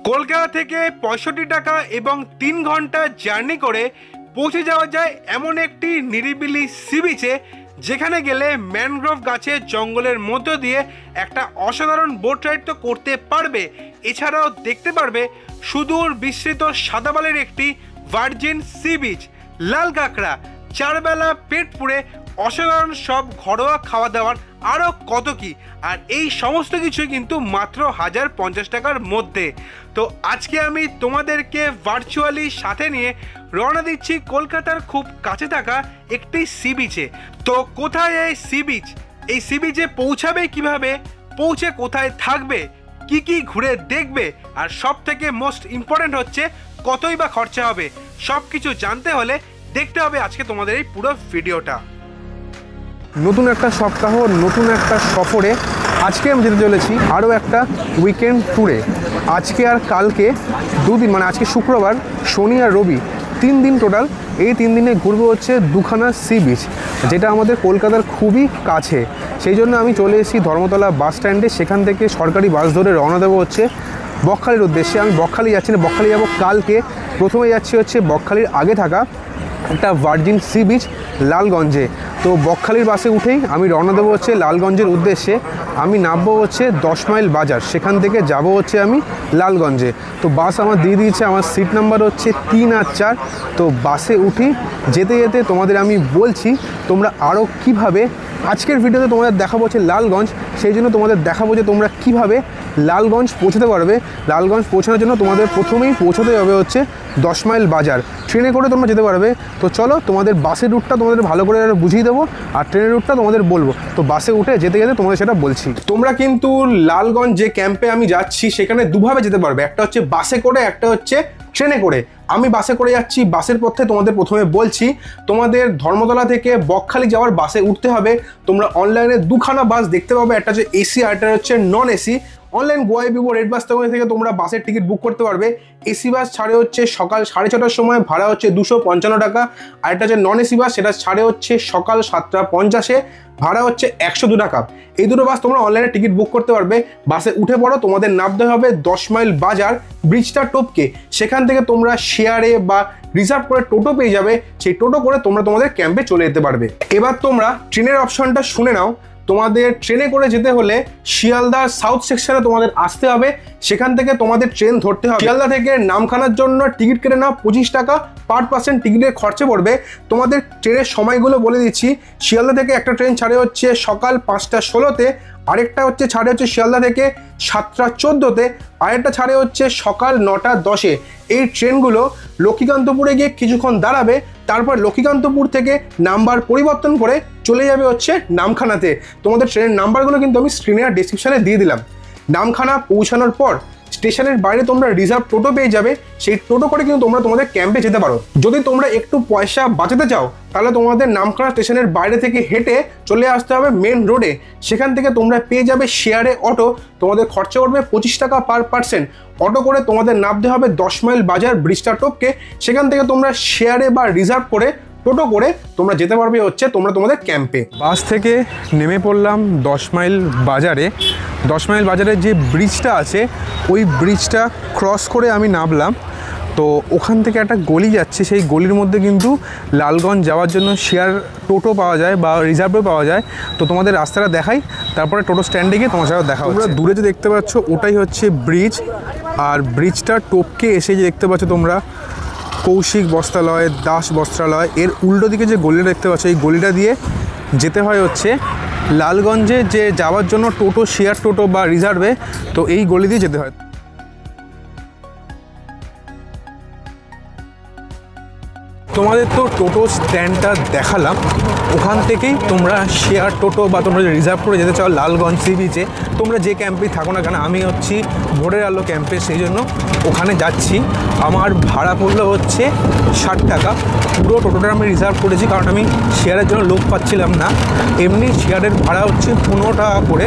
কলকাতা থেকে ৬৫ টাকা এবং ৩ ঘন্টা জার্নি করে পৌঁছে যাওয়া যায় এমন একটি নিরিবিলি সি বিচে, যেখানে গেলে ম্যানগ্রোভ গাছের জঙ্গলের মধ্য দিয়ে একটা অসাধারণ বোট রাইড তো করতে পারবে, এছাড়াও দেখতে পারবে সুদূর বিস্তৃত সাদাবালের একটি ভার্জিন সি বিচ, লাল কাঁকড়া, চারবেলা পেট পুড়ে অসাধারণ সব ঘরোয়া খাওয়া দাওয়ার আরও কত কি। আর এই সমস্ত কিছুই কিন্তু মাত্র 1050 টাকার মধ্যে। তো আজকে আমি তোমাদেরকে ভার্চুয়ালি সাথে নিয়ে রওনা দিচ্ছি কলকাতার খুব কাছে থাকা একটি সি বিচে। তো কোথায় এই সি বিচ, এই সি বিচে পৌঁছাবে কিভাবে, পৌঁছে কোথায় থাকবে, কি কি ঘুরে দেখবে, আর সব থেকে মোস্ট ইম্পর্ট্যান্ট হচ্ছে কতই বা খরচা হবে, সব কিছু জানতে হলে দেখতে হবে আজকে তোমাদের এই পুরো ভিডিওটা। নতুন একটা সপ্তাহ, নতুন একটা সফরে আজকে আমি যেতে চলেছি আরও একটা উইকেন্ড ট্যুরে। আজকে আর কালকে দুদিন, মানে আজকে শুক্রবার, শনি আর রবি, 3 দিন টোটাল। এই 3 দিনে ঘুরবো হচ্ছে দুখানা সি বিচ, যেটা আমাদের কলকাতার খুবই কাছে। সেই জন্য আমি চলে এসেছি ধর্মতলা বাস স্ট্যান্ডে। সেখান থেকে সরকারি বাস ধরে রওনা দেবো হচ্ছে বকখালির উদ্দেশ্যে। আমি বকখালি যাচ্ছি না, বকখালি যাবো কালকে। প্রথমে যাচ্ছি হচ্ছে বকখালির আগে থাকা একটা ভার্জিন সি বিচ লালগঞ্জে। তো বকখালির বাসে উঠেই আমি রওনা দেবো হচ্ছে লালগঞ্জের উদ্দেশ্যে। আমি নামবো হচ্ছে 10 মাইল বাজার, সেখান থেকে যাব হচ্ছে আমি লালগঞ্জে। তো বাস আমার দিয়ে দিয়েছে, আমার সিট নাম্বার হচ্ছে 3 আর 4। তো বাসে উঠি, যেতে যেতে তোমাদের আমি বলছি তোমরা আরও কীভাবে, আজকের ভিডিওতে তোমাদের দেখাবো হচ্ছে লালগঞ্জ, সেই জন্য তোমাদের দেখাবো যে তোমরা কীভাবে লালগঞ্জ পৌঁছাতে পারবে। লালগঞ্জ পৌঁছানোর জন্য তোমাদের প্রথমেই পৌঁছাতে হবে হচ্ছে 10 মাইল বাজার। ট্রেনে করে তোমরা যেতে পারবে। তো চলো তোমাদের বাসের রুটটা তোমাদের ভালো করে বুঝিয়ে দেবো, আর ট্রেনের রুটটা তোমাদের বলবো। তো বাসে উঠে যেতে যেতে তোমাদের সেটা বলছি। তোমরা কিন্তু লালগঞ্জ যে ক্যাম্পে আমি যাচ্ছি সেখানে দুভাবে যেতে পারবে, একটা হচ্ছে বাসে করে, একটা হচ্ছে ট্রেনে করে। আমি বাসে করে যাচ্ছি। বাসের পথে তোমাদের প্রথমে বলছি, তোমাদের ধর্মতলা থেকে বকখালি যাওয়ার বাসে উঠতে হবে। তোমরা অনলাইনে দুখানা বাস দেখতে পাবে, একটা হচ্ছে এসি আর একটা হচ্ছে নন এসি। অনলাইন গোয়াই বিবো রেড বাস থেকে তোমরা বাসের টিকিট বুক করতে পারবে। এসি বাস ছাড়ে হচ্ছে সকাল 6:30টার সময়, ভাড়া হচ্ছে 255 টাকা। আর একটা হচ্ছে নন এসি বাস, সেটা ছাড়ে হচ্ছে সকাল 7:50, ভাড়া হচ্ছে 102 টাকা। এই দুটো বাস তোমরা অনলাইনে টিকিট বুক করতে পারবে। বাসে উঠে পড়ো, তোমাদের নামতে হবে 10 মাইল বাজার ব্রিজটা টপকে। সেখান থেকে তোমরা শেয়ারে বা রিজার্ভ করে টোটো পেয়ে যাবে। সেই টোটো করে তোমরা তোমাদের ক্যাম্পে চলে যেতে পারবে। এবার তোমরা ট্রেনের অপশনটা শুনে নাও। তোমাদের ট্রেনে করে যেতে হলে শিয়ালদা সাউথ সেকশনে তোমাদের আসতে হবে। সেখান থেকে তোমাদের ট্রেন ধরতে হবে। শিয়ালদা থেকে নামখানার জন্য টিকিট কেটে নাও 25 টাকা পার পার্সন টিকিটের খরচা পড়বে। তোমাদের ট্রেনের সময়গুলো বলে দিচ্ছি। শিয়ালদা থেকে একটা ট্রেন ছাড়ে হচ্ছে সকাল 5:16-তে, আরেকটা হচ্ছে ছাড়ে হচ্ছে শিয়ালদা থেকে 7:14-তে, আরেকটা ছাড়ে হচ্ছে সকাল 9:10-এ। এই ট্রেনগুলো লক্ষ্মীকান্তপুরে গিয়ে কিছুক্ষণ দাঁড়াবে, তারপর লক্ষ্মীকান্তপুর থেকে নাম্বার পরিবর্তন করে চলে যাবে হচ্ছে নামখানাতে। তোমাদের ট্রেনের নাম্বারগুলো কিন্তু আমি স্ক্রিনে আর ডেসক্রিপশনে দিয়ে দিলাম। নামখানা পৌঁছানোর পর স্টেশনের বাইরে তোমরা রিজার্ভ টোটো পেয়ে যাবে। সেই টোটো করে কিন্তু তোমরা তোমাদের ক্যাম্পে যেতে পারো। যদি তোমরা একটু পয়সা বাঁচাতে চাও, তাহলে তোমাদের নামখানা স্টেশনের বাইরে থেকে হেঁটে চলে আসতে হবে মেন রোডে। সেখান থেকে তোমরা পেয়ে যাবে শেয়ারে অটো। তোমাদের খরচা পড়বে 25 টাকা পার পার্সন। অটো করে তোমাদের নামতে হবে 10 মাইল বাজার ব্রিজটা টপকে। সেখান থেকে তোমরা শেয়ারে বা রিজার্ভ করে টোটো করে তোমরা যেতে পারবে হচ্ছে তোমরা তোমাদের ক্যাম্পে। বাস থেকে নেমে পড়লাম 10 মাইল বাজারে। 10 মাইল বাজারের যে ব্রিজটা আছে, ওই ব্রিজটা ক্রস করে আমি নামলাম। তো ওখান থেকে একটা গলি যাচ্ছে, সেই গলির মধ্যে কিন্তু লালগঞ্জ যাওয়ার জন্য শেয়ার টোটো পাওয়া যায় বা রিজার্ভও পাওয়া যায়। তো তোমাদের রাস্তাটা দেখাই, তারপরে টোটো স্ট্যান্ডে গিয়ে তোমার সাথে দেখা হচ্ছে। তোমরা দূরে যে দেখতে পাচ্ছ ওটাই হচ্ছে ব্রিজ। আর ব্রিজটা টপকে এসে যে দেখতে পাচ্ছ তোমরা কৌশিক বস্ত্রালয়, দাস বস্ত্রালয়, এর উল্টো দিকে যে গলিটা দেখতে পাচ্ছ, এই গলিটা দিয়ে যেতে হয় হচ্ছে লালগঞ্জে যে যাওয়ার জন্য টোটো, শেয়ার টোটো বা রিজার্ভে। তো এই গলি দিয়ে যেতে হয়। তোমাদের তো টোটো স্ট্যান্ডটা দেখালাম, ওখান থেকেই তোমরা শেয়ার টোটো বা তোমরা রিজার্ভ করে যেতে চাও লালগঞ্জ সি বিচে। তোমরা যে ক্যাম্পেই থাকো না কেন, আমি হচ্ছি ভোরের আলো ক্যাম্পে, সেই জন্য ওখানে যাচ্ছি। আমার ভাড়া পড়লো হচ্ছে 60 টাকা। পুরো টোটোটা আমি রিজার্ভ করেছি, কারণ আমি শেয়ারের জন্য লোক পাচ্ছিলাম না। এমনি শেয়ারের ভাড়া হচ্ছে 15 টাকা করে।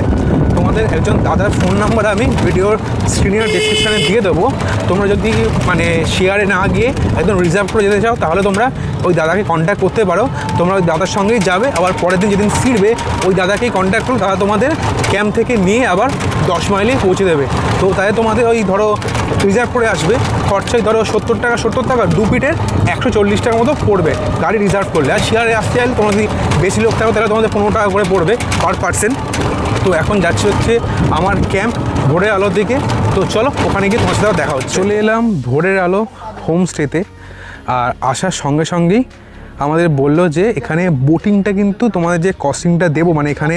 তোমাদের তোমাদের একজন দাদার ফোন নাম্বার আমি ভিডিওর স্ক্রিনের ডেসক্রিপশানে দিয়ে দেবো। তোমরা যদি মানে শেয়ারে না গিয়ে একদম রিজার্ভ করে যেতে চাও তাহলে তোমরা ওই দাদাকে কন্ট্যাক্ট করতে পারো। তোমরা ওই দাদার সঙ্গেই যাবে, আবার পরের দিন যেদিন ফিরবে ওই দাদাকেই কন্ট্যাক্ট করো, দাদা তোমাদের ক্যাম্প থেকে নিয়ে আবার 10 মাইলে পৌঁছে দেবে। তো তাই তোমাদের ওই ধরো রিজার্ভ করে আসবে, খরচাই ধরো 70 টাকা 2 ফিটের 140 টাকার মতো পড়বে গাড়ি রিজার্ভ করলে। আর শেয়ারে আসতে চাইলে তোমরা যদি বেশি লোক থাকো তাহলে তোমাদের 15 টাকা করে পড়বে পার পার্সন। তো এখন যাচ্ছি হচ্ছে আমার ক্যাম্প ভোরের আলোর দিকে। তো চলো ওখানে গিয়ে তোমার সাথে দেখা হচ্ছে। চলে এলাম ভোরের আলো হোমস্টেতে। আর আসার সঙ্গে সঙ্গেই আমাদের বললো যে এখানে বোটিংটা কিন্তু তোমাদের যে কস্টিংটা দেবো, মানে এখানে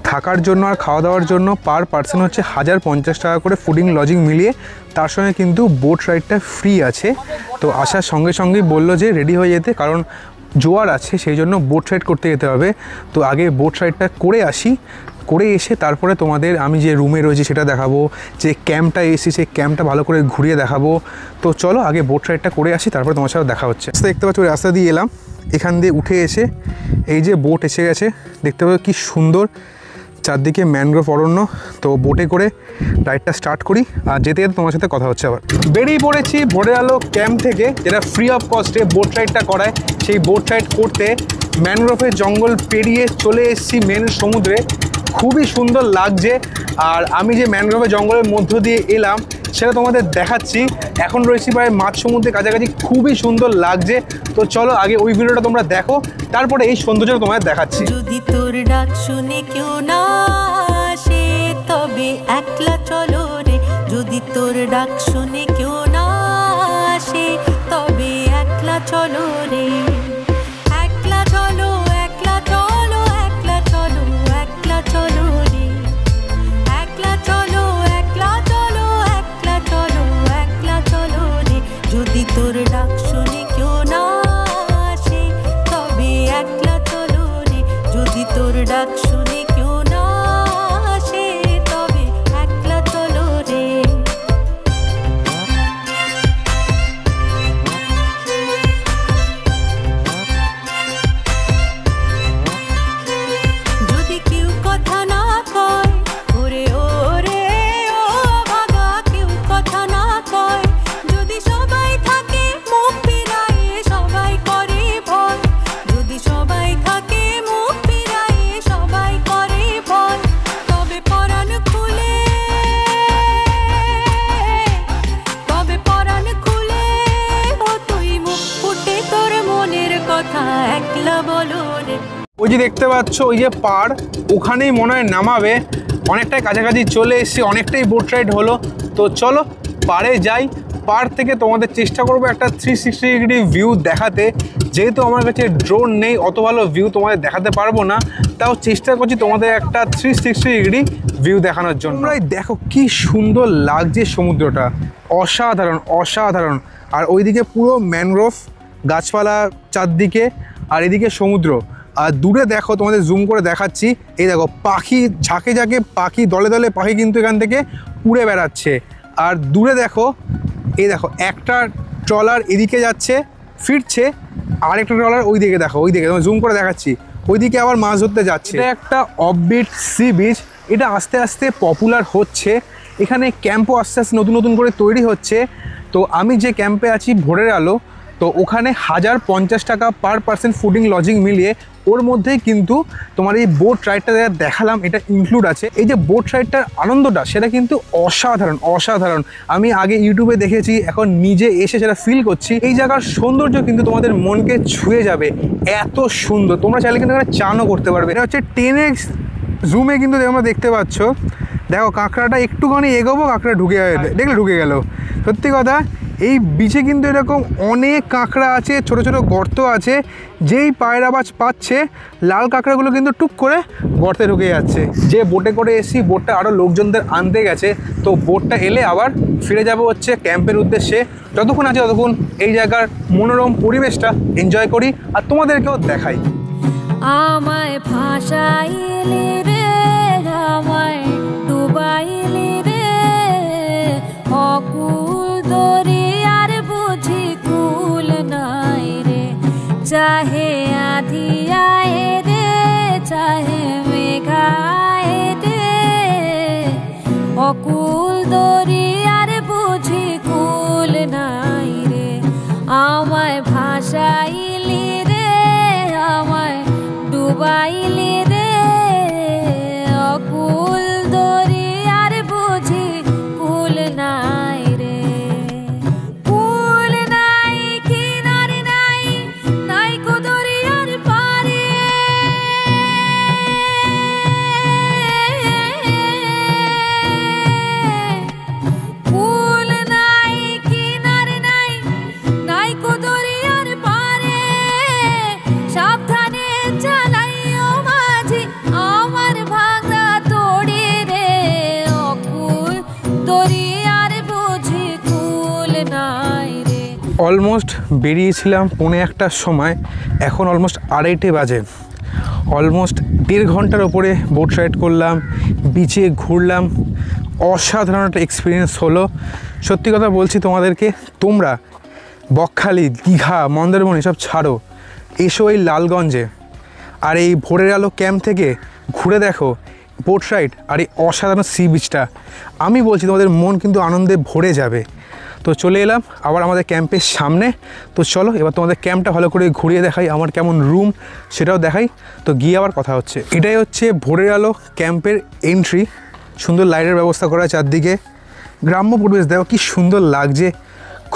থাকার জন্য আর খাওয়া দাওয়ার জন্য পার পার্সন হচ্ছে 1050 টাকা করে ফুডিং লজিং মিলিয়ে, তার সঙ্গে কিন্তু বোট রাইডটা ফ্রি আছে। তো আসার সঙ্গে সঙ্গেই বললো যে রেডি হয়ে যেতে, কারণ জোয়ার আছে সেই জন্য বোট রাইড করতে যেতে হবে। তো আগে বোট রাইডটা করে আসি, করে এসে তারপরে তোমাদের আমি যে রুমে রয়েছি সেটা দেখাবো, যে ক্যাম্পটা এসি সেই ক্যাম্পটা ভালো করে ঘুরিয়ে দেখাবো। তো চলো আগে বোট রাইডটা করে আসি, তারপরে তোমার সাথে দেখা হচ্ছে। দেখতে পাচ্ছ রাস্তা দিয়ে এলাম, এখান দিয়ে উঠে এসে এই যে বোট এসে গেছে, দেখতে পাচ্ছ কি সুন্দর চারদিকে ম্যানগ্রোভ অরণ্য। তো বোটে করে রাইডটা স্টার্ট করি, আর যেতে যেতে তোমার সাথে কথা হচ্ছে। আবার বেরিয়ে পড়েছি ভোরের আলো ক্যাম্প থেকে, যেটা ফ্রি অফ কস্টে বোট রাইডটা করায়। সেই বোট রাইড করতে ম্যানগ্রোভের জঙ্গল পেরিয়ে চলে এসেছি মেন সমুদ্রে। খুবই সুন্দর লাগছে। আর আমি যে ম্যানগ্রোভের জঙ্গলের মধ্য দিয়ে এলাম সেটা তোমাদের দেখাচ্ছি। এখন রয়েছি প্রায় মাঝ সমুদ্রের কাছাকাছি, খুবই সুন্দর লাগছে। তো চলো আগে ওই ভিডিওটা তোমরা দেখো, তারপরে এই সৌন্দর্য তোমাদের দেখাচ্ছি। যদি তোর ডাক শুনে কেউ না আসে তবে একলা চলো রে, যদি তোর ডাক শুনে কেউ না আসে তবে একলা চলো রে, একলা চলো একলা চলো একলা চলো একলা চলো রে, একলা চলো একলা চলো একলা চলো একলা চলো রে, যদি তোর ডাক শুনে কেউ না আসে তবে একলা চলো রে, যদি তোর ডাক শুনে কেউ না আসে তবে একলা চলো রে। যদি কেউ কথা না কয় ওরে ওরে ও ভাগা, কেউ কথা না কয়, যদি সবাই থাকে মুখ ফিরায়ে সবাই করে ভয়, যদি সবাই থাকে মুখ ফিরায়ে সবাই করে ভয়, তবে পরাণ খুলে, তবে পরাণ খুলে ও তুই মুখ ফুটে তোর মনের কথা একলা বলো রে। ওই যে দেখতে পাচ্ছ ওই যে পাড়, ওখানেই মনে হয় নামাবে। অনেকটাই কাছাকাছি চলে এসেছি, অনেকটাই বোট রাইড হলো। তো চলো পাড়ে যাই, পাড় থেকে তোমাদের চেষ্টা করবো একটা 360 ডিগ্রি ভিউ দেখাতে। যেহেতু আমার কাছে ড্রোন নেই, অত ভালো ভিউ তোমাদের দেখাতে পারবো না, তাও চেষ্টা করছি তোমাদের একটা 360 ডিগ্রি ভিউ দেখানোর জন্য। তোমরাই দেখো কি সুন্দর লাগছে সমুদ্রটা, অসাধারণ অসাধারণ। আর ওইদিকে পুরো ম্যানগ্রোভ গাছপালা চারদিকে, আর এদিকে সমুদ্র। আর দূরে দেখো, তোমাদের জুম করে দেখাচ্ছি, এই দেখো পাখি ঝাঁকে ঝাঁকে পাখি, দলে দলে পাখি কিন্তু এখান থেকে উড়ে বেড়াচ্ছে। আর দূরে দেখো, এই দেখো একটা ট্রলার এদিকে যাচ্ছে ফিরছে, আর একটা ট্রলার ওই দিকে দেখো, ওই দিকে জুম করে দেখাচ্ছি, ওইদিকে আবার মাছ ধরতে যাচ্ছে। এটা একটা অফবিট সি বিচ, এটা আস্তে আস্তে পপুলার হচ্ছে। এখানে ক্যাম্পও আস্তে আস্তে নতুন নতুন করে তৈরি হচ্ছে। তো আমি যে ক্যাম্পে আছি ভোরের আলো, তো ওখানে 1050 টাকা পার পার্সন ফুডিং লজিং মিলিয়ে, ওর মধ্যেই কিন্তু তোমার এই বোট রাইডটা দেখালাম এটা ইনক্লুড আছে। এই যে বোট রাইডটার আনন্দটা সেটা কিন্তু অসাধারণ অসাধারণ। আমি আগে ইউটিউবে দেখেছি, এখন নিজে এসে সেটা ফিল করছি। এই জায়গার সৌন্দর্য কিন্তু তোমাদের মনকে ছুঁয়ে যাবে, এত সুন্দর। তোমরা চাইলে কিন্তু এখানে চানও করতে পারবে। এটা হচ্ছে 10x জুমে কিন্তু তোমরা দেখতে পাচ্ছ। দেখো কাঁকড়াটা একটুখানি এগোবো, কাঁকড়া ঢুকে দেখলে ঢুকে গেল। সত্যি কথা, এই বিচে কিন্তু এরকম অনেক কাঁকড়া আছে, ছোট ছোট গর্ত আছে। যেই পায়ের আওয়াজ পাচ্ছে, লাল কাঁকড়াগুলো কিন্তু টুক করে গর্তে ঢুকে যাচ্ছে। যে বোটে করে এসি, বোটটা আরও লোকজনদের আনতে গেছে। তো বোটটা এলে আবার ফিরে যাবো হচ্ছে ক্যাম্পের উদ্দেশ্যে। যতক্ষণ আছে ততক্ষণ এই জায়গার মনোরম পরিবেশটা এনজয় করি আর তোমাদেরকেও দেখাই। আমায় ভাষাইলে রে, আমায় ডুবাইলে রে, অকুল দরিয়ার বুঝি কুল নাই রে, চাহে আধিয়ায় রে, চাহে মেঘায় রে, অলমোস্ট বেরিয়েছিলাম 1:45-র সময়, এখন অলমোস্ট 2:30 বাজে। অলমোস্ট 1.5 ঘন্টার ওপরে বোট রাইড করলাম, বিচে ঘুরলাম, অসাধারণ একটা এক্সপিরিয়েন্স হলো। সত্যি কথা বলছি তোমাদেরকে, তোমরা বকখালি, দীঘা, মন্দারমণি সব ছাড়ো, এসো এই লালগঞ্জে, আর এই ভোরের আলো ক্যাম্প থেকে ঘুরে দেখো বোট রাইড আর এই অসাধারণ সি বিচটা। আমি বলছি তোমাদের মন কিন্তু আনন্দে ভরে যাবে। তো চলে এলাম আবার আমাদের ক্যাম্পের সামনে। তো চলো এবার তোমাদের ক্যাম্পটা ভালো করে ঘুরিয়ে দেখাই, আমার কেমন রুম সেটাও দেখাই। তো গিয়ে আবার কথা হচ্ছে। এটাই হচ্ছে ভোরের আলো ক্যাম্পের এন্ট্রি। সুন্দর লাইটের ব্যবস্থা করা চারদিকে, গ্রাম্য পরিবেশ দেখো কি সুন্দর লাগছে।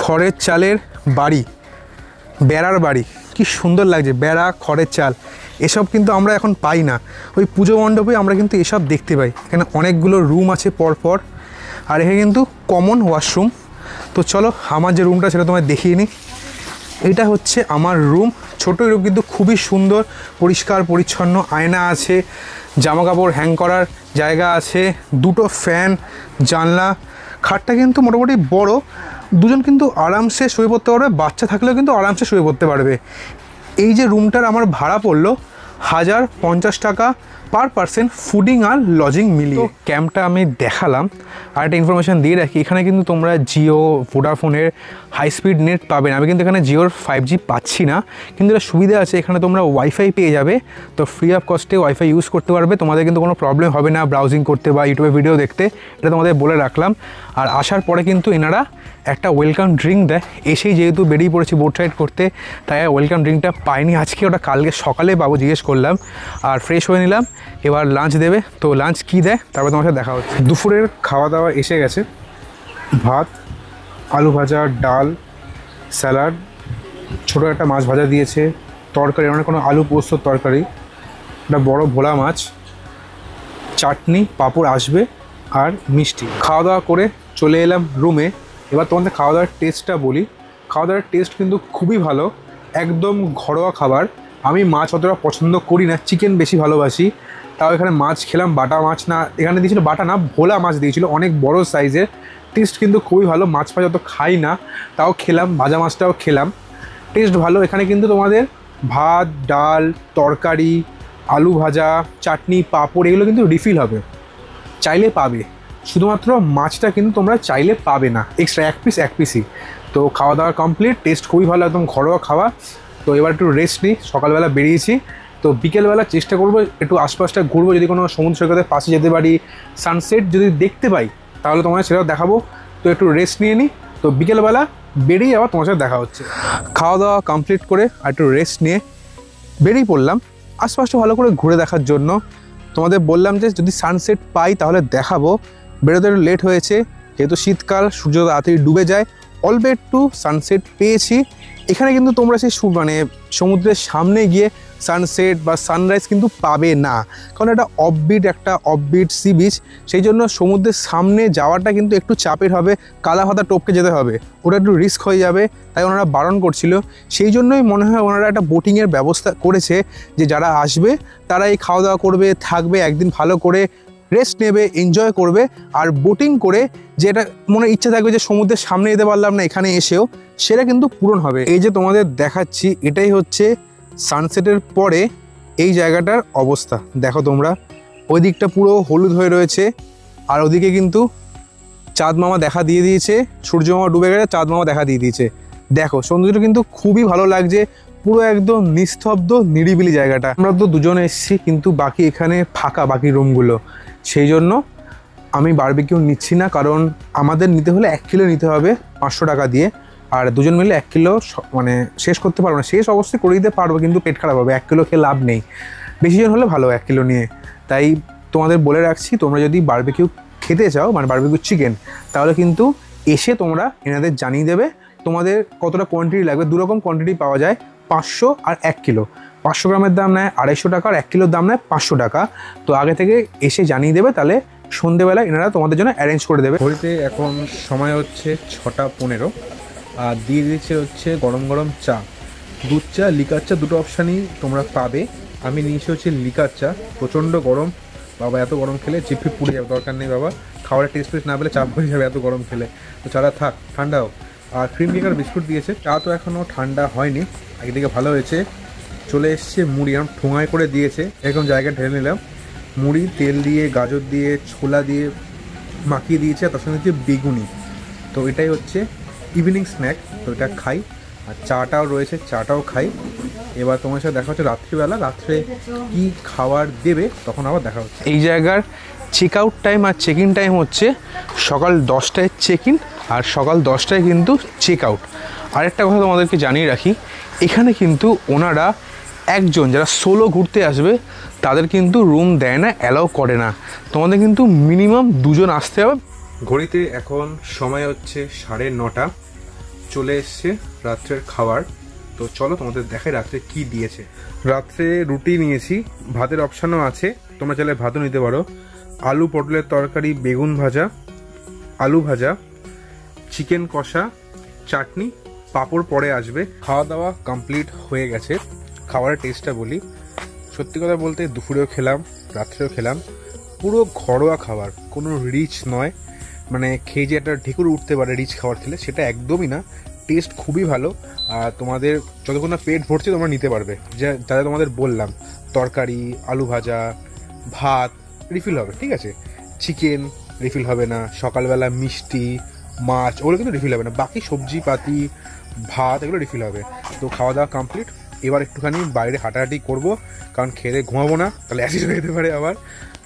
খড়ের চালের বাড়ি, বেড়ার বাড়ি, কি সুন্দর লাগছে। বেড়া, খড়ের চাল, এসব কিন্তু আমরা এখন পাই না। ওই পুজো মণ্ডপে আমরা কিন্তু এসব দেখতে পাই। এখানে অনেকগুলো রুম আছে পরপর, আর এখানে কিন্তু কমন ওয়াশরুম। তো চলো আমার যে রুমটা সেটা তোমায় দেখিয়ে নিই। এটা হচ্ছে আমার রুম, ছোটো রুম কিন্তু খুবই সুন্দর, পরিষ্কার পরিচ্ছন্ন, আয়না আছে, জামা কাপড় হ্যাং করার জায়গা আছে, 2টো ফ্যান, জানলা। খাটটা কিন্তু মোটামুটি বড়, দুজন কিন্তু আরামসে শুয়ে পড়তে পারবে, বাচ্চা থাকলেও কিন্তু আরামসে শুয়ে পড়তে পারবে। এই যে রুমটার আমার ভাড়া পড়লো 1050 টাকা পার পারসন, ফুডিং আর লজিং মিলিয়ে। ক্যাম্পটা আমি দেখালাম, আর একটা ইনফরমেশান দিয়ে রাখি, এখানে কিন্তু তোমরা জিও, ভোডাফোনের হাই স্পিড নেট পাবে না। আমি কিন্তু এখানে জিওর 5G পাচ্ছি না, কিন্তু এটা সুবিধা আছে, এখানে তোমরা ওয়াইফাই পেয়ে যাবে। তো ফ্রি অফ কস্টে ওয়াইফাই ইউজ করতে পারবে, তোমাদের কিন্তু কোনো প্রবলেম হবে না ব্রাউজিং করতে বা ইউটিউবে ভিডিও দেখতে, এটা তোমাদের বলে রাখলাম। আর আসার পরে কিন্তু এনারা একটা ওয়েলকাম ড্রিঙ্ক দেয়। এসেই যেহেতু বেরিয়ে পড়েছি বোট রাইড করতে, তাই ওয়েলকাম ড্রিঙ্কটা পাইনি আজকে, ওটা কালকে সকালে পাবো, জিজ্ঞেস করলাম। আর ফ্রেশ হয়ে নিলাম, এবার লাঞ্চ দেবে। তো লাঞ্চ কী দেয় তারপর তোমার সাথে দেখা হচ্ছে। দুপুরের খাওয়া দাওয়া এসে গেছে, ভাত, আলু ভাজা, ডাল, স্যালাড, ছোটো একটা মাছ ভাজা দিয়েছে, তরকারি মানে কোনো আলু পোস্তর তরকারি, একটা বড় ভোলা মাছ, চাটনি, পাঁপড় আসবে আর মিষ্টি। খাওয়া দাওয়া করে চলে এলাম রুমে। এবার তোমাদের খাওয়া দাওয়ার টেস্টটা বলি। খাওয়া দাওয়ার টেস্ট কিন্তু খুবই ভালো, একদম ঘরোয়া খাবার। আমি মাছ অতটা পছন্দ করি না, চিকেন বেশি ভালোবাসি। তাও এখানে মাছ খেলাম, বাটা মাছ না, এখানে দিয়েছিল বাটা না, ভোলা মাছ দিয়েছিল, অনেক বড় সাইজের। টেস্ট কিন্তু খুবই ভালো, মাছ ফাছ অত খাই না, তাও খেলাম, ভাজা মাছটাও খেলাম, টেস্ট ভালো। এখানে কিন্তু তোমাদের ভাত, ডাল, তরকারি, আলু ভাজা, চাটনি, পাঁপড় এগুলো কিন্তু রিফিল হবে, চাইলে পাবে। শুধুমাত্র মাছটা কিন্তু তোমরা চাইলে পাবে না, এক্সট্রা এক পিসই। তো খাওয়া দাওয়া কমপ্লিট, টেস্ট খুবই ভালো, একদম ঘরোয়া খাওয়া। তো এবার একটু রেস্ট নিই, সকালবেলা বেরিয়েছি, তো বিকেলবেলা চেষ্টা করবো একটু আশপাশটা ঘুরবো, যদি কোনো সমুদ্র সৈকতের পাশে যেতে পারি, সানসেট যদি দেখতে পাই তাহলে তোমাদের সেটাও দেখাবো। তো একটু রেস্ট নিয়ে নিই, তো বিকেলবেলা বেরিয়ে আবার তোমার সাথে দেখা হচ্ছে। খাওয়া দাওয়া কমপ্লিট করে আর একটু রেস্ট নিয়ে বেরিয়ে পড়লাম আশপাশটা ভালো করে ঘুরে দেখার জন্য। তোমাদের বললাম যে যদি সানসেট পাই তাহলে দেখাবো, বেরোতে একটু লেট হয়েছে, যেহেতু শীতকাল, সূর্য তাড়াতাড়ি ডুবে যায়। অল্প একটু সানসেট পেয়েছি। এখানে কিন্তু তোমরা সেই মানে সমুদ্রের সামনে গিয়ে সানসেট বা সানরাইজ কিন্তু পাবে না, কারণ এটা অফবিট সি বিচ, সেই জন্য সমুদ্রের সামনে যাওয়াটা কিন্তু একটু চাপের হবে, কাদা ফাদা টপকে যেতে হবে, ওটা একটু রিস্ক হয়ে যাবে, তাই ওনারা বারণ করছিল। সেই জন্যই মনে হয় ওনারা একটা বোটিংয়ের ব্যবস্থা করেছে, যে যারা আসবে তারা এই খাওয়া দাওয়া করবে, থাকবে, একদিন ভালো করে রেস্ট নেবে, এনজয় করবে, আর বোটিং করে যেটা মনে ইচ্ছা থাকবে যে সমুদ্রের সামনে যেতে পারলাম না এখানে এসেও, সেটা কিন্তু পূরণ হবে। এই যে তোমাদের দেখাচ্ছি, এটাই হচ্ছে সানসেটের পরে এই জায়গাটার অবস্থা। দেখো তোমরা, ওই দিকটা পুরো হলুদ হয়ে রয়েছে, আর ওদিকে কিন্তু চাঁদ মামা দেখা দিয়ে দিয়েছে, সূর্য মামা ডুবে গেছে, চাঁদ মামা দেখা দিয়ে দিয়েছে। দেখো সৌন্দর্যটা কিন্তু খুবই ভালো লাগছে, পুরো একদম নিস্তব্ধ নিরিবিলি জায়গাটা। আমরা তো দুজনে এসেছি, কিন্তু বাকি এখানে ফাঁকা, বাকি রুমগুলো, সেই জন্য আমি বারবিকিউ নিচ্ছি না, কারণ আমাদের নিতে হলে 1 কিলো নিতে হবে 500 টাকা দিয়ে, আর দুজন মিলে 1 কিলো মানে শেষ করতে পারবো না। শেষ অবশ্যই করে দিতে পারবো, কিন্তু পেট খারাপ হবে, 1 কিলো খেয়ে লাভ নেই। বেশি জন হলে ভালো 1 কিলো নিয়ে। তাই তোমাদের বলে রাখছি, তোমরা যদি বারবিকিউ খেতে চাও, মানে বারবিকিউ চিকেন, তাহলে কিন্তু এসে তোমরা এনাদের জানিয়ে দেবে তোমাদের কতটা কোয়ান্টিটি লাগবে। 2 রকম কোয়ান্টিটি পাওয়া যায়, 500 আর 1 কিলো। 500 গ্রামের দাম নেয় 250 টাকা, আর 1 কিলোর দাম নেয় 500 টাকা। তো আগে থেকে এসে জানিয়ে দেবে, তাহলে সন্ধেবেলা এনারা তোমাদের জন্য অ্যারেঞ্জ করে দেবে। ঘড়িতে এখন সময় হচ্ছে 6:15, আর দিয়ে দিচ্ছে হচ্ছে গরম গরম চা, দুধ চা, লিকার চা, দুটো অপশানই তোমরা পাবে। আমি নিয়েছি হচ্ছে লিকার চা, প্রচণ্ড গরম বাবা, এত গরম খেলে জিভ পুড়ে যাবে, দরকার নেই বাবা, খাবারের টেস্ট না পেলে চাপ হয়ে যাবে এত গরম খেলে। তো চাটা থাক, ঠান্ডা হোক। আর ক্রিম কেকার বিস্কুট দিয়েছে। চা তো এখনও ঠান্ডা হয়নি, আগে থেকে ভালো হয়েছে। চলে এসছে মুড়ি, এরকম ঠোঙায় করে দিয়েছে, এরকম জায়গায় ঢেলে নিলাম। মুড়ি তেল দিয়ে, গাজর দিয়ে, ছোলা দিয়ে মাখিয়ে দিয়েছে, তার সঙ্গে হচ্ছে বেগুনি। তো এটাই হচ্ছে ইভিনিং স্ন্যাক, তো এটা খাই। আর চাটাও রয়েছে, চাটাও খাই। এবার তোমার সাথে দেখা হচ্ছে রাত্রিবেলা, রাত্রে কি খাবার দেবে তখন আবার দেখা হচ্ছে। এই জায়গার চেক আউট টাইম আর চেক ইন টাইম হচ্ছে সকাল 10টায় চেক ইন আর সকাল 10টায় কিন্তু চেক আউট। আরেকটা কথা তোমাদেরকে জানিয়ে রাখি, এখানে কিন্তু ওনারা একজন যারা সোলো ঘুরতে আসবে তাদের কিন্তু রুম দেয় না, অ্যালাউ করে না। তোমাদের কিন্তু মিনিমাম 2 জন আসতে হবে। ঘড়িতে এখন সময় হচ্ছে 9:30, চলে এসছে রাত্রের খাবার। তো চলো তোমাদের দেখাই রাত্রে কি দিয়েছে। রাত্রে রুটি নিয়েছি, ভাতের অপশানও আছে, তোমরা চাইলে ভাতও নিতে পারো। আলু পটলের তরকারি, বেগুন ভাজা, আলু ভাজা, চিকেন কষা, চাটনি, পাঁপড় পরে আসবে। খাওয়া দাওয়া কমপ্লিট হয়ে গেছে। খাবারের টেস্টটা বলি, সত্যি কথা বলতে দুপুরেও খেলাম, রাত্রেও খেলাম, পুরো ঘরোয়া খাবার, কোনো রিচ নয়। মানে খেয়ে যে একটা ঢেকুর উঠতে পারে রিচ খাবার খেলে, সেটা একদমই না। টেস্ট খুবই ভালো। আর তোমাদের যতক্ষণ না পেট ভরছে তোমরা নিতে পারবে। যা তোমাদের বললাম, তরকারি, আলু ভাজা, ভাত রিফিল হবে, ঠিক আছে। চিকেন রিফিল হবে না, সকালবেলা মিষ্টি, মাছ ওগুলো কিন্তু রিফিল হবে না। বাকি সবজি পাতি, ভাত এগুলো রিফিল হবে। তো খাওয়া দাওয়া কমপ্লিট। এবার একটুখানি বাইরে হাঁটাহাঁটি করব, কারণ খেয়ে ঘুমাবো না, তাহলে অ্যাসিড হয়ে যেতে পারে আবার।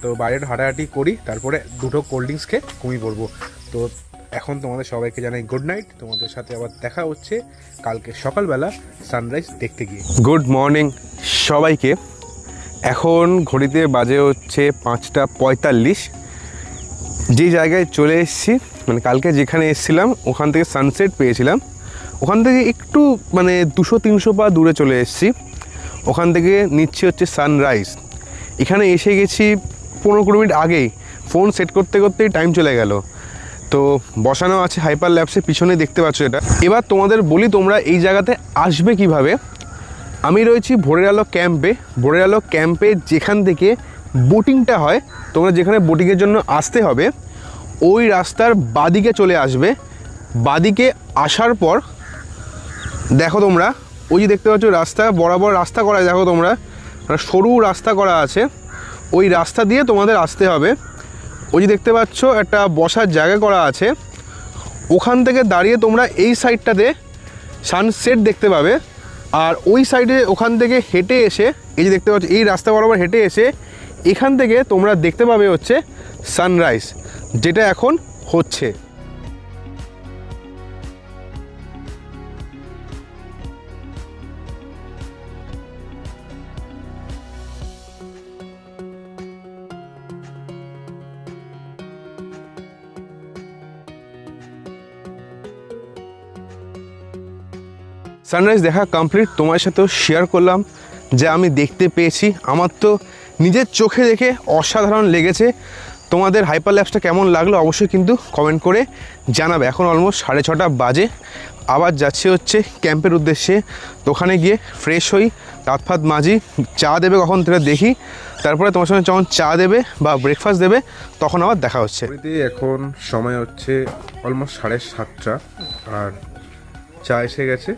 তো বাইরে হাঁটাহাঁটি করি, তারপরে 2টো কোল্ড ড্রিঙ্কস খেয়ে ঘুমিয়ে পড়বো। তো এখন তোমাদের সবাইকে জানাই গুড নাইট। তোমাদের সাথে আবার দেখা হচ্ছে কালকে সকালবেলা সানরাইজ দেখতে গিয়ে। গুড মর্নিং সবাইকে। এখন ঘড়িতে বাজে হচ্ছে 5:45। যে জায়গায় চলে এসেছি, মানে কালকে যেখানে এসেছিলাম ওখান থেকে সানসেট পেয়েছিলাম, ওখান থেকে একটু মানে 200-300 পা দূরে চলে এসেছি। ওখান থেকে নিচ্ছি হচ্ছে সানরাইজ। এখানে এসে গেছি 15-20 মিনিট আগেই, ফোন সেট করতে করতেই টাইম চলে গেল। তো বসানো আছে হাইপার ল্যাবসে, পিছনে দেখতে পাচ্ছ এটা। এবার তোমাদের বলি তোমরা এই জায়গাতে আসবে কিভাবে। আমি রয়েছি ভোরের আলো ক্যাম্পে। ভোরের আলো ক্যাম্পে যেখান থেকে বোটিংটা হয়, তোমরা যেখানে বোটিংয়ের জন্য আসতে হবে ওই রাস্তার বাদিকে চলে আসবে। বাদিকে আসার পর দেখো তোমরা ওই যে দেখতে পাচ্ছ রাস্তা, বরাবর রাস্তা করা, দেখো তোমরা সরু রাস্তা করা আছে, ওই রাস্তা দিয়ে তোমাদের আসতে হবে। ওই যে দেখতে পাচ্ছ একটা বসার জায়গা করা আছে, ওখান থেকে দাঁড়িয়ে তোমরা এই সাইডটাতে সানসেট দেখতে পাবে। আর ওই সাইডে ওখান থেকে হেঁটে এসে, এই যে দেখতে পাচ্ছ এই রাস্তা বরাবর হেঁটে এসে এখান থেকে তোমরা দেখতে পাবে হচ্ছে সানরাইজ, যেটা এখন হচ্ছে। সানরাইজ দেখা কমপ্লিট, তোমার সাথেও শেয়ার করলাম যে আমি দেখতে পেয়েছি। আমার তো নিজের চোখে দেখে অসাধারণ লেগেছে। তোমাদের হাইপার ল্যাবসটা কেমন লাগলো অবশ্যই কিন্তু কমেন্ট করে জানাবে। এখন অলমোস্ট 6:30 বাজে, আবার যাচ্ছি হচ্ছে ক্যাম্পের উদ্দেশ্যে। তো ওখানে গিয়ে ফ্রেশ হই, দাঁত ফাত মাজি, চা দেবে কখন সেটা দেখি, তারপরে তোমার সঙ্গে যখন চা দেবে বা ব্রেকফাস্ট দেবে তখন আবার দেখা হচ্ছে। এখন সময় হচ্ছে অলমোস্ট 7:30 আর চা এসে গেছে।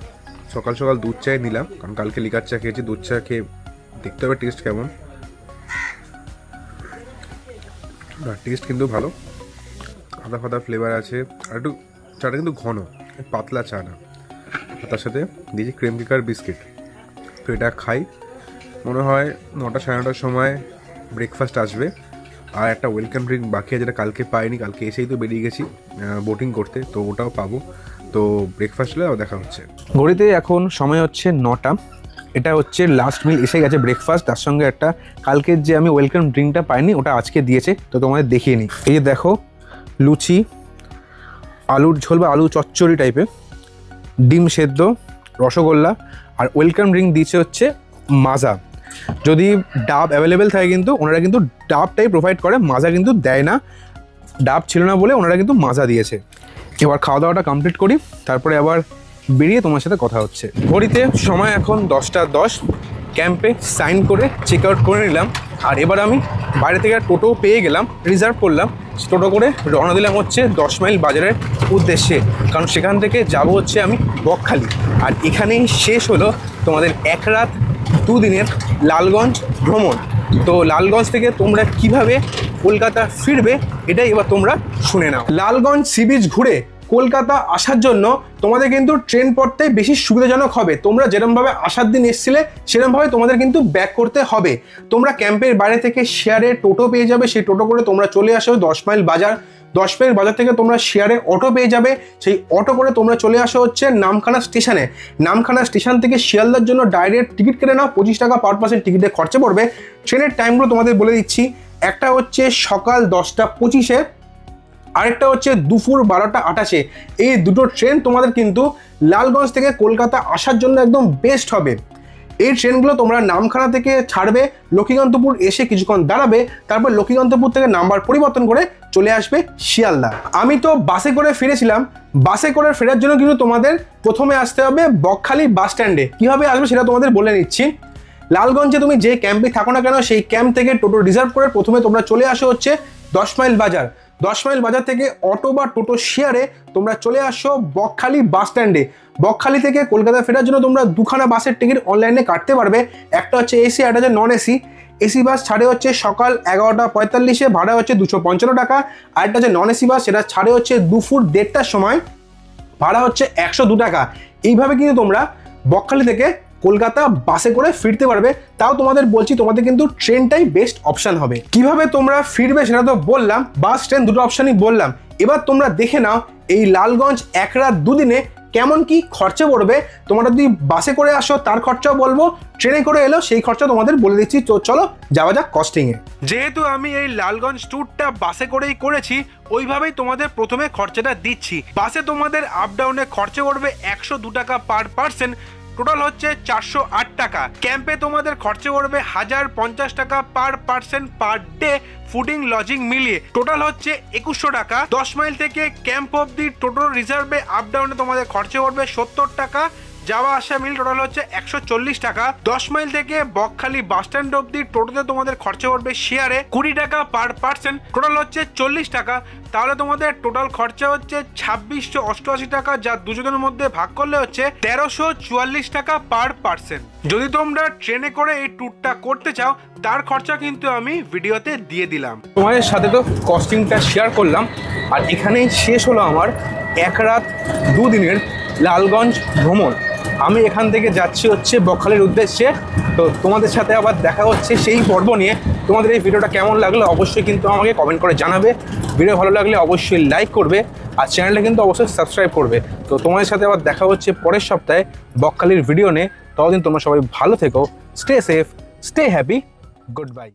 সকাল সকাল দুধ চাই নিলাম, কারণ কালকে লিকার চা খেয়েছি। দুধ চা খেয়ে দেখতে হবে টেস্ট কেমন। টেস্ট কিন্তু ভালো, আদা ফাদা ফ্লেভার আছে। আর একটু চাটা কিন্তু ঘন, পাতলা চা না। তার সাথে দিয়েছি ক্রিম কেকার বিস্কিট। তো এটা খাই, মনে হয় 9টা সাড়ে 9টার সময় ব্রেকফাস্ট আসবে। আর একটা ওয়েলকাম ড্রিঙ্ক বাকি আছে, যেটা কালকে পাইনি। কালকে এসেই তো বেরিয়ে গেছি বোটিং করতে, তো ওটাও পাবো। তো ব্রেকফাস্ট হলে আবার দেখা হচ্ছে। ঘড়িতে এখন সময় হচ্ছে 9টা। এটা হচ্ছে লাস্ট মিল এসে গেছে, ব্রেকফাস্ট। তার সঙ্গে একটা কালকের যে আমি ওয়েলকাম ড্রিঙ্কটা পাইনি ওটা আজকে দিয়েছে, তো তোমাদের দেখিয়ে নিই। এই যে দেখো, লুচি, আলুর ঝোল বা আলু চচ্চড়ি টাইপের, ডিম সেদ্ধ, রসগোল্লা, আর ওয়েলকাম ড্রিঙ্ক দিয়েছে হচ্ছে মাজা। যদি ডাব অ্যাভেলেবেল থাকে কিন্তু ওনারা কিন্তু ডাবটাই প্রোভাইড করে, মাজা কিন্তু দেয় না। ডাব ছিল না বলে ওনারা কিন্তু মাজা দিয়েছে। এবার খাওয়া দাওয়াটা কমপ্লিট করি, তারপরে আবার বেরিয়ে তোমার সাথে কথা হচ্ছে। ঘড়িতে সময় এখন 10টা 10। ক্যাম্পে সাইন করে চেক আউট করে নিলাম। আর এবার আমি বাইরে থেকে টোটো পেয়ে গেলাম, রিজার্ভ করলাম, টোটো করে রওনা দিলাম হচ্ছে 10 মাইল বাজারের উদ্দেশ্যে। কারণ সেখান থেকে যাব হচ্ছে আমি বকখালি। আর এখানেই শেষ হলো তোমাদের 1 রাত 2 দিনের লালগঞ্জ ভ্রমণ। তো লালগঞ্জ থেকে তোমরা কিভাবে কলকাতা ফিরবে এটাই এবার তোমরা শুনে নাও। লালগঞ্জ সি বিচ ঘুরে কলকাতা আসার জন্য তোমাদের কিন্তু ট্রেন পথটাই বেশি সুবিধাজনক হবে। তোমরা যেরকমভাবে আসার দিন এসেছিলে সেরকমভাবে তোমাদের কিন্তু ব্যাক করতে হবে। তোমরা ক্যাম্পের বাইরে থেকে শেয়ারে টোটো পেয়ে যাবে, সেই টোটো করে তোমরা চলে আসো 10 মাইল বাজার। 10 মাইল বাজার থেকে তোমরা শেয়ারে অটো পেয়ে যাবে, সেই অটো করে তোমরা চলে আসো হচ্ছে নামখানা স্টেশনে। নামখানা স্টেশন থেকে শিয়ালদার জন্য ডাইরেক্ট টিকিট কেটে নাও, 25 টাকা পার পার্সন টিকিটের খরচা পড়বে। ট্রেনের টাইমগুলো তোমাদের বলে দিচ্ছি, একটা হচ্ছে সকাল 10টা 25-এ, আরেকটা হচ্ছে দুপুর 12টা 28-এ। এই দুটো ট্রেন তোমাদের কিন্তু লালগঞ্জ থেকে কলকাতা আসার জন্য একদম বেস্ট হবে। এই ট্রেনগুলো তোমরা নামখানা থেকে ছাড়বে, লক্ষ্মীকান্তপুর এসে কিছুক্ষণ দাঁড়াবে, তারপর লক্ষ্মীকান্তপুর থেকে নাম্বার পরিবর্তন করে চলে আসবে শিয়ালদা। আমি তো বাসে করে ফিরেছিলাম। বাসে করে ফেরার জন্য কিন্তু তোমাদের প্রথমে আসতে হবে বকখালি বাস স্ট্যান্ডে। কীভাবে আসবে সেটা তোমাদের বলে নিচ্ছি। লালগঞ্জে তুমি যে ক্যাম্পে থাকো না কেন সেই ক্যাম্প থেকে টোটো রিজার্ভ করে প্রথমে তোমরা চলে আসো হচ্ছে 10 মাইল বাজার। 10 মাইল বাজার থেকে অটো বা টোটো শেয়ারে তোমরা চলে আসো বকখালি বাস স্ট্যান্ডে। বকখালি থেকে কলকাতা ফেরার জন্য তোমরা দুখানা বাসের টিকিট অনলাইনে কাটতে পারবে, একটা হচ্ছে এসি, একটা হচ্ছে নন এসি। এসি বাস ছাড়ে হচ্ছে সকাল 11টা 45-এ, ভাড়া হচ্ছে 255 টাকা। আরেকটা হচ্ছে নন এসি বাস, সেটা ছাড়ে হচ্ছে দুপুর 1:30টার সময়, ভাড়া হচ্ছে 102 টাকা। এইভাবে কিন্তু তোমরা বকখালি থেকে কলকাতা বাসে করে ফিরতে পারবে। তাও তোমাদের বলছি, তোমাদের কিন্তু ট্রেনটাই বেস্ট অপশন হবে। কিভাবে তোমরা ফিরবে সেটা তো বললাম, বাস ট্রেন দুটো অপশনই বললাম। এবার তোমরা দেখে নাও এই লালগঞ্জ 1 রাত 2 দিনে কেমন কি খরচা পড়বে। তোমরা যদি বাসে করে আসো তার খরচাও বলবো, ট্রেনে করে এলো সেই খরচা তোমাদের বলে দিচ্ছি। তো চলো যাওয়া যাক কস্টিংয়ে। যেহেতু আমি এই লালগঞ্জ ট্যুরটা বাসে করেই করেছি, ওইভাবেই তোমাদের প্রথমে খরচাটা দিচ্ছি। বাসে তোমাদের আপ ডাউনে খরচা পড়বে 102 টাকা পার পার্সন, টোটাল হচ্ছে 408 টাকা। ক্যাম্পে তোমাদের খরচা পড়বে 1050 টাকা per person per day, fooding lodging মিলিয়ে টোটাল হচ্ছে 2100 টাকা। 10 মাইল থেকে ক্যাম্প অবধি টোটো রিজার্ভে আপ ডাউনে তোমাদের খরচা পড়বে 70 টাকা, যাওয়া আসা মিল টোটাল হচ্ছে 140 টাকা। 10 মাইল থেকে বকখালি বাস স্ট্যান্ড অবধি টোটোতে তোমাদের খরচা পড়বে শেয়ারে 20 টাকা পার পার্সন, টোটাল হচ্ছে 40 টাকা। তাহলে তোমাদের টোটাল খরচা হচ্ছে 2688 টাকা, যা দুজনের মধ্যে ভাগ করলে হচ্ছে 1344 টাকা পার পার্সন। যদি তোমরা ট্রেনে করে এই ট্যুরটা করতে চাও তার খরচা কিন্তু আমি ভিডিওতে দিয়ে দিলাম। তোমাদের সাথে তো কস্টিংটা শেয়ার করলাম। আর এখানেই শেষ হলো আমার 1 রাত 2 দিনের লালগঞ্জ ভ্রমণ। আমি এখান থেকে যাচ্ছি হচ্ছে বকখালির উদ্দেশ্যে। তো তোমাদের সাথে আবার দেখা হচ্ছে সেই পর্ব নিয়ে। তোমাদের এই ভিডিওটা কেমন লাগলো অবশ্যই কিন্তু আমাকে কমেন্ট করে জানাবে। ভিডিও ভালো লাগলে অবশ্যই লাইক করবে, আর চ্যানেলটা কিন্তু অবশ্যই সাবস্ক্রাইব করবে। তো তোমাদের সাথে আবার দেখা হচ্ছে পরের সপ্তাহে বকখালির ভিডিও নিয়ে। ততদিন তোমরা সবাই ভালো থেকো, stay safe, stay happy, good bye.